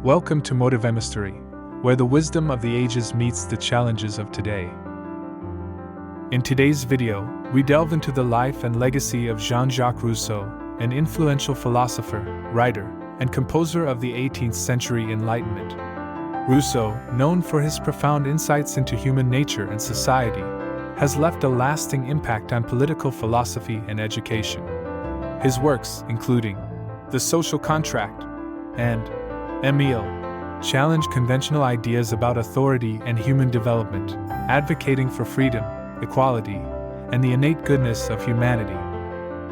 Welcome to Motivemistery, where the wisdom of the ages meets the challenges of today. In today's video, we delve into the life and legacy of Jean Jacques Rousseau, an influential philosopher, writer, and composer of the 18th century Enlightenment. Rousseau, known for his profound insights into human nature and society, has left a lasting impact on political philosophy and education. His works, including The Social Contract and Emile, challenge conventional ideas about authority and human development, advocating for freedom, equality, and the innate goodness of humanity.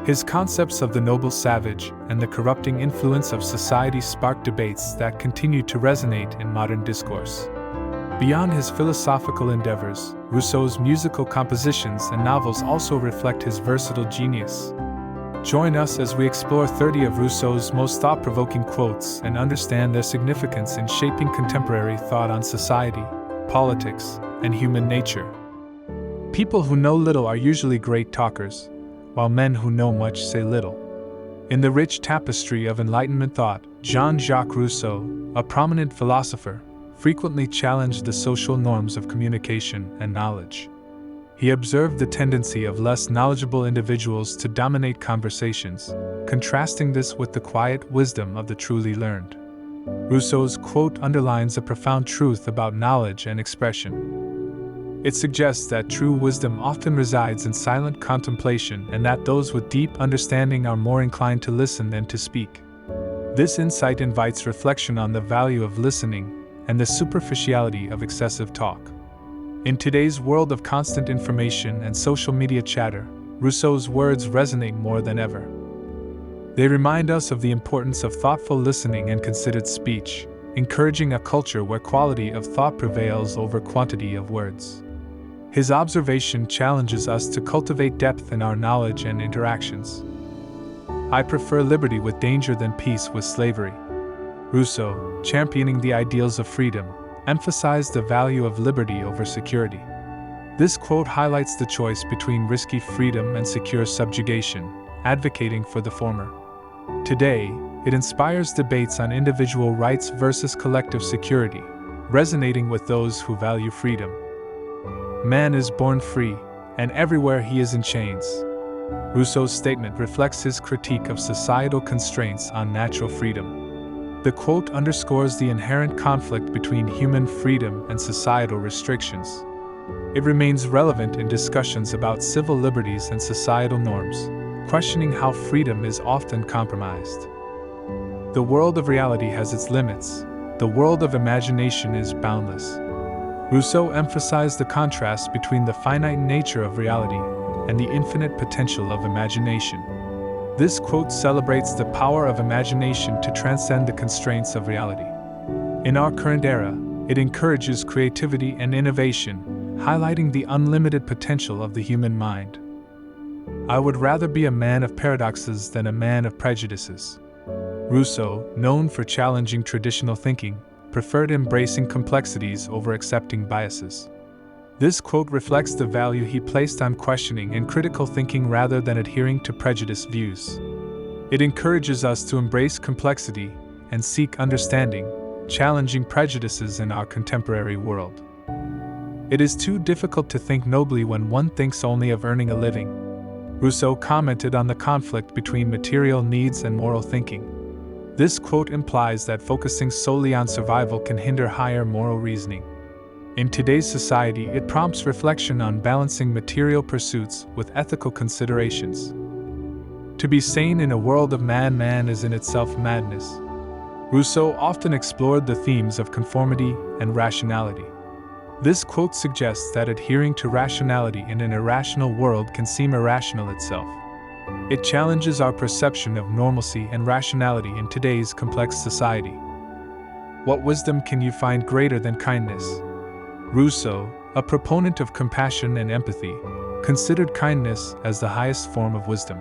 His concepts of the noble savage and the corrupting influence of society spark debates that continue to resonate in modern discourse. Beyond his philosophical endeavors, Rousseau's musical compositions and novels also reflect his versatile genius. Join us as we explore 30 of Rousseau's most thought-provoking quotes and understand their significance in shaping contemporary thought on society, politics, and human nature. People who know little are usually great talkers, while men who know much say little. In the rich tapestry of Enlightenment thought, Jean Jacques Rousseau, a prominent philosopher, frequently challenged the social norms of communication and knowledge. He observed the tendency of less knowledgeable individuals to dominate conversations, contrasting this with the quiet wisdom of the truly learned. Rousseau's quote underlines a profound truth about knowledge and expression. It suggests that true wisdom often resides in silent contemplation and that those with deep understanding are more inclined to listen than to speak. This insight invites reflection on the value of listening and the superficiality of excessive talk. In today's world of constant information and social media chatter, Rousseau's words resonate more than ever. They remind us of the importance of thoughtful listening and considered speech, encouraging a culture where quality of thought prevails over quantity of words. His observation challenges us to cultivate depth in our knowledge and interactions. I prefer liberty with danger than peace with slavery. Rousseau, championing the ideals of freedom, emphasized the value of liberty over security. This quote highlights the choice between risky freedom and secure subjugation, advocating for the former. Today, it inspires debates on individual rights versus collective security, resonating with those who value freedom. Man is born free, and everywhere he is in chains. Rousseau's statement reflects his critique of societal constraints on natural freedom. The quote underscores the inherent conflict between human freedom and societal restrictions. It remains relevant in discussions about civil liberties and societal norms, questioning how freedom is often compromised. The world of reality has its limits. The world of imagination is boundless. Rousseau emphasized the contrast between the finite nature of reality and the infinite potential of imagination. This quote celebrates the power of imagination to transcend the constraints of reality. In our current era, it encourages creativity and innovation, highlighting the unlimited potential of the human mind. I would rather be a man of paradoxes than a man of prejudices. Rousseau, known for challenging traditional thinking, preferred embracing complexities over accepting biases. This quote reflects the value he placed on questioning and critical thinking rather than adhering to prejudiced views. It encourages us to embrace complexity and seek understanding, challenging prejudices in our contemporary world. It is too difficult to think nobly when one thinks only of earning a living. Rousseau commented on the conflict between material needs and moral thinking. This quote implies that focusing solely on survival can hinder higher moral reasoning. In today's society, it prompts reflection on balancing material pursuits with ethical considerations. To be sane in a world of man is in itself madness. Rousseau often explored the themes of conformity and rationality. This quote suggests that adhering to rationality in an irrational world can seem irrational itself. It challenges our perception of normalcy and rationality in today's complex society. What wisdom can you find greater than kindness? Rousseau, a proponent of compassion and empathy, considered kindness as the highest form of wisdom.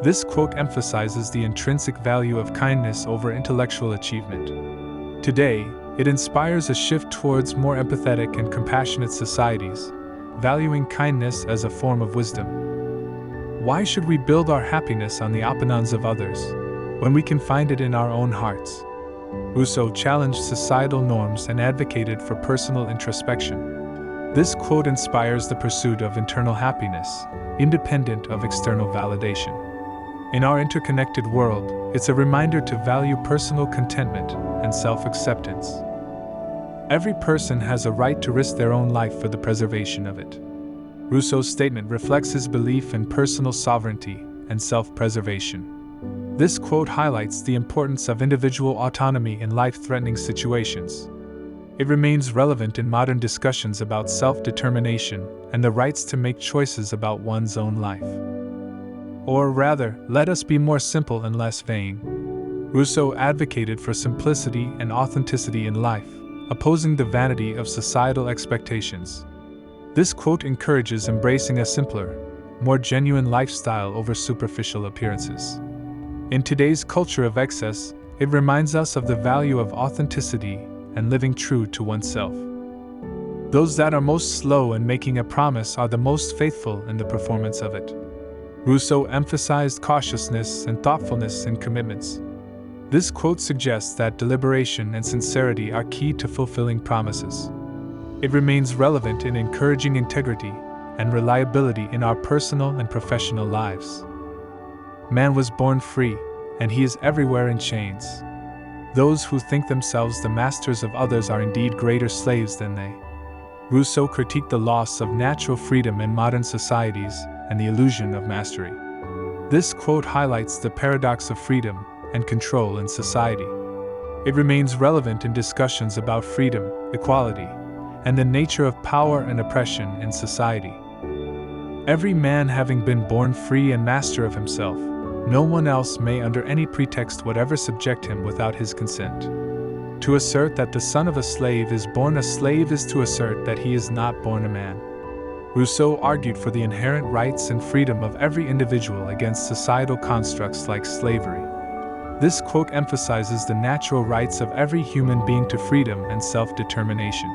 This quote emphasizes the intrinsic value of kindness over intellectual achievement. Today, it inspires a shift towards more empathetic and compassionate societies, valuing kindness as a form of wisdom. Why should we build our happiness on the opinions of others, when we can find it in our own hearts? Rousseau challenged societal norms and advocated for personal introspection. This quote inspires the pursuit of internal happiness, independent of external validation. In our interconnected world, it's a reminder to value personal contentment and self-acceptance. Every person has a right to risk their own life for the preservation of it. Rousseau's statement reflects his belief in personal sovereignty and self-preservation. This quote highlights the importance of individual autonomy in life-threatening situations. It remains relevant in modern discussions about self-determination and the rights to make choices about one's own life. Or rather, let us be more simple and less vain. Rousseau advocated for simplicity and authenticity in life, opposing the vanity of societal expectations. This quote encourages embracing a simpler, more genuine lifestyle over superficial appearances. In today's culture of excess, it reminds us of the value of authenticity and living true to oneself. Those that are most slow in making a promise are the most faithful in the performance of it. Rousseau emphasized cautiousness and thoughtfulness in commitments. This quote suggests that deliberation and sincerity are key to fulfilling promises. It remains relevant in encouraging integrity and reliability in our personal and professional lives. Man was born free, and he is everywhere in chains. Those who think themselves the masters of others are indeed greater slaves than they. Rousseau critiqued the loss of natural freedom in modern societies and the illusion of mastery. This quote highlights the paradox of freedom and control in society. It remains relevant in discussions about freedom, equality, and the nature of power and oppression in society. Every man having been born free and master of himself, no one else may under any pretext whatever subject him without his consent. To assert that the son of a slave is born a slave is to assert that he is not born a man. Rousseau argued for the inherent rights and freedom of every individual against societal constructs like slavery. This quote emphasizes the natural rights of every human being to freedom and self-determination.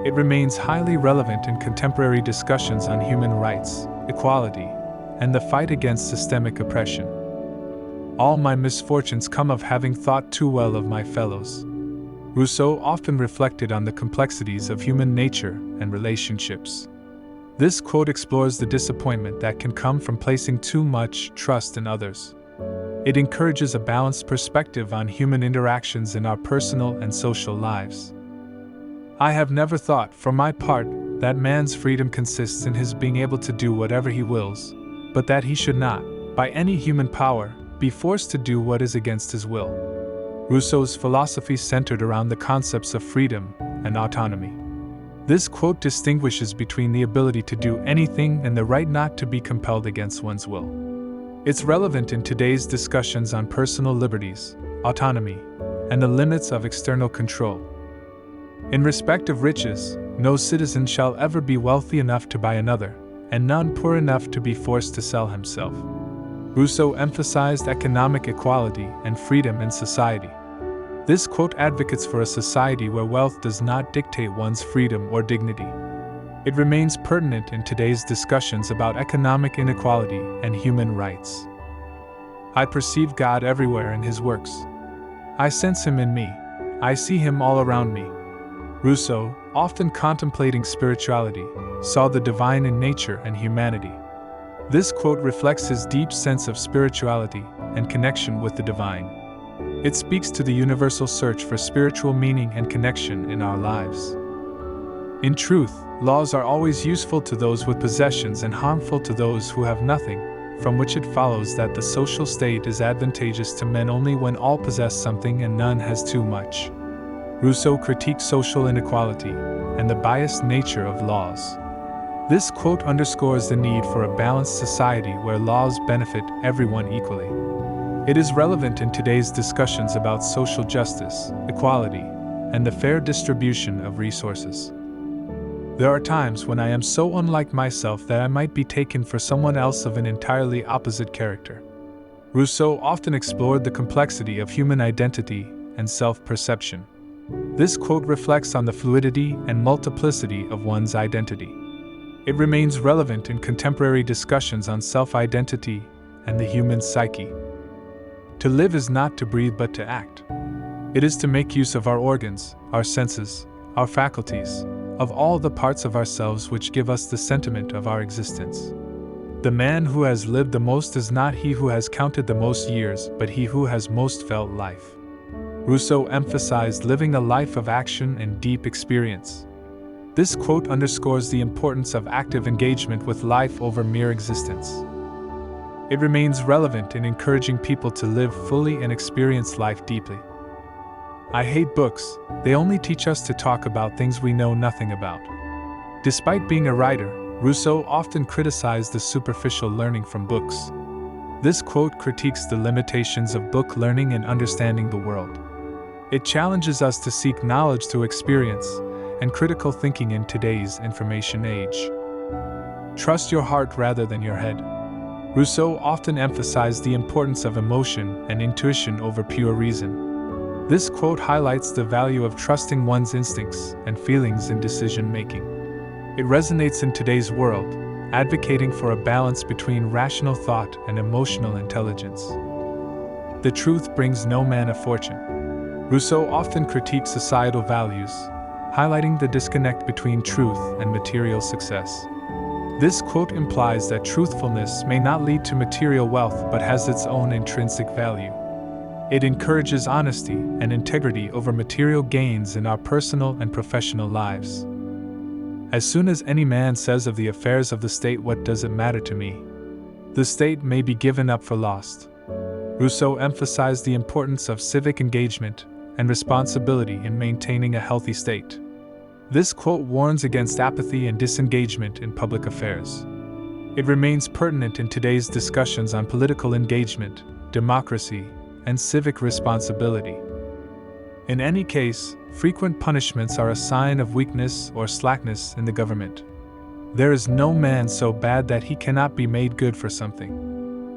It remains highly relevant in contemporary discussions on human rights, equality, and the fight against systemic oppression. All my misfortunes come of having thought too well of my fellows. Rousseau often reflected on the complexities of human nature and relationships. This quote explores the disappointment that can come from placing too much trust in others. It encourages a balanced perspective on human interactions in our personal and social lives. I have never thought, for my part, that man's freedom consists in his being able to do whatever he wills, but that he should not, by any human power, be forced to do what is against his will. Rousseau's philosophy centered around the concepts of freedom and autonomy. This quote distinguishes between the ability to do anything and the right not to be compelled against one's will. It's relevant in today's discussions on personal liberties, autonomy, and the limits of external control. In respect of riches, no citizen shall ever be wealthy enough to buy another, and none poor enough to be forced to sell himself. Rousseau emphasized economic equality and freedom in society. This quote advocates for a society where wealth does not dictate one's freedom or dignity. It remains pertinent in today's discussions about economic inequality and human rights. I perceive God everywhere in His works. I sense Him in me. I see Him all around me. Rousseau, often contemplating spirituality, saw the divine in nature and humanity. This quote reflects his deep sense of spirituality and connection with the divine. It speaks to the universal search for spiritual meaning and connection in our lives. In truth, laws are always useful to those with possessions and harmful to those who have nothing, from which it follows that the social state is advantageous to men only when all possess something and none has too much. Rousseau critiqued social inequality and the biased nature of laws. This quote underscores the need for a balanced society where laws benefit everyone equally. It is relevant in today's discussions about social justice, equality, and the fair distribution of resources. There are times when I am so unlike myself that I might be taken for someone else of an entirely opposite character. Rousseau often explored the complexity of human identity and self-perception. This quote reflects on the fluidity and multiplicity of one's identity. It remains relevant in contemporary discussions on self-identity and the human psyche. To live is not to breathe but to act. It is to make use of our organs, our senses, our faculties, of all the parts of ourselves which give us the sentiment of our existence. The man who has lived the most is not he who has counted the most years, but he who has most felt life. Rousseau emphasized living a life of action and deep experience. This quote underscores the importance of active engagement with life over mere existence. It remains relevant in encouraging people to live fully and experience life deeply. I hate books, they only teach us to talk about things we know nothing about. Despite being a writer, Rousseau often criticized the superficial learning from books. This quote critiques the limitations of book learning in understanding the world. It challenges us to seek knowledge through experience and critical thinking in today's information age. Trust your heart rather than your head. Rousseau often emphasized the importance of emotion and intuition over pure reason. This quote highlights the value of trusting one's instincts and feelings in decision-making. It resonates in today's world, advocating for a balance between rational thought and emotional intelligence. The truth brings no man a fortune. Rousseau often critiqued societal values, highlighting the disconnect between truth and material success. This quote implies that truthfulness may not lead to material wealth but has its own intrinsic value. It encourages honesty and integrity over material gains in our personal and professional lives. As soon as any man says of the affairs of the state, "What does it matter to me?" the state may be given up for lost. Rousseau emphasized the importance of civic engagement and responsibility in maintaining a healthy state. This quote warns against apathy and disengagement in public affairs. It remains pertinent in today's discussions on political engagement, democracy, and civic responsibility. In any case, frequent punishments are a sign of weakness or slackness in the government. There is no man so bad that he cannot be made good for something.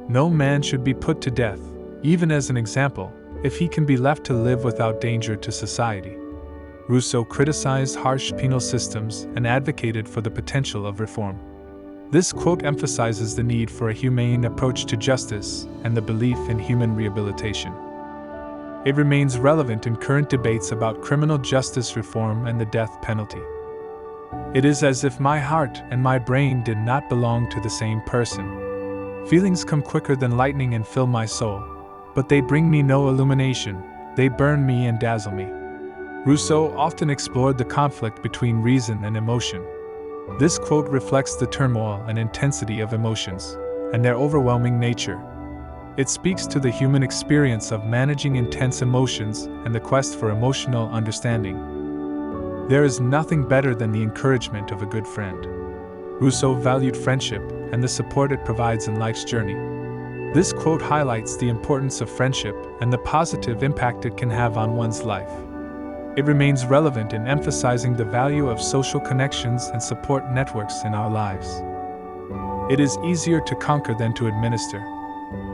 No man should be put to death, even as an example, if he can be left to live without danger to society. Rousseau criticized harsh penal systems and advocated for the potential of reform. This quote emphasizes the need for a humane approach to justice and the belief in human rehabilitation. It remains relevant in current debates about criminal justice reform and the death penalty. It is as if my heart and my brain did not belong to the same person. Feelings come quicker than lightning and fill my soul, but they bring me no illumination, they burn me and dazzle me. Rousseau often explored the conflict between reason and emotion. This quote reflects the turmoil and intensity of emotions, and their overwhelming nature. It speaks to the human experience of managing intense emotions and the quest for emotional understanding. There is nothing better than the encouragement of a good friend. Rousseau valued friendship and the support it provides in life's journey. This quote highlights the importance of friendship and the positive impact it can have on one's life. It remains relevant in emphasizing the value of social connections and support networks in our lives. It is easier to conquer than to administer.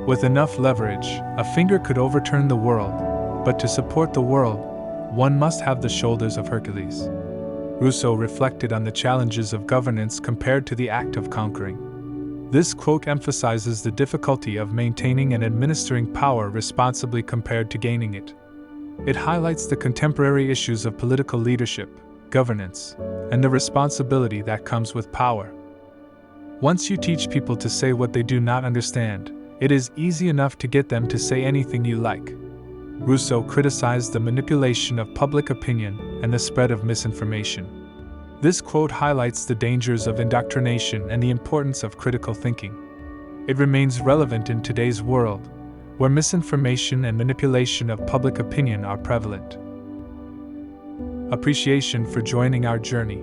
With enough leverage, a finger could overturn the world, but to support the world, one must have the shoulders of Hercules. Rousseau reflected on the challenges of governance compared to the act of conquering. This quote emphasizes the difficulty of maintaining and administering power responsibly compared to gaining it. It highlights the contemporary issues of political leadership, governance, and the responsibility that comes with power. Once you teach people to say what they do not understand, it is easy enough to get them to say anything you like. Rousseau criticized the manipulation of public opinion and the spread of misinformation. This quote highlights the dangers of indoctrination and the importance of critical thinking. It remains relevant in today's world, where misinformation and manipulation of public opinion are prevalent. Appreciation for joining our journey.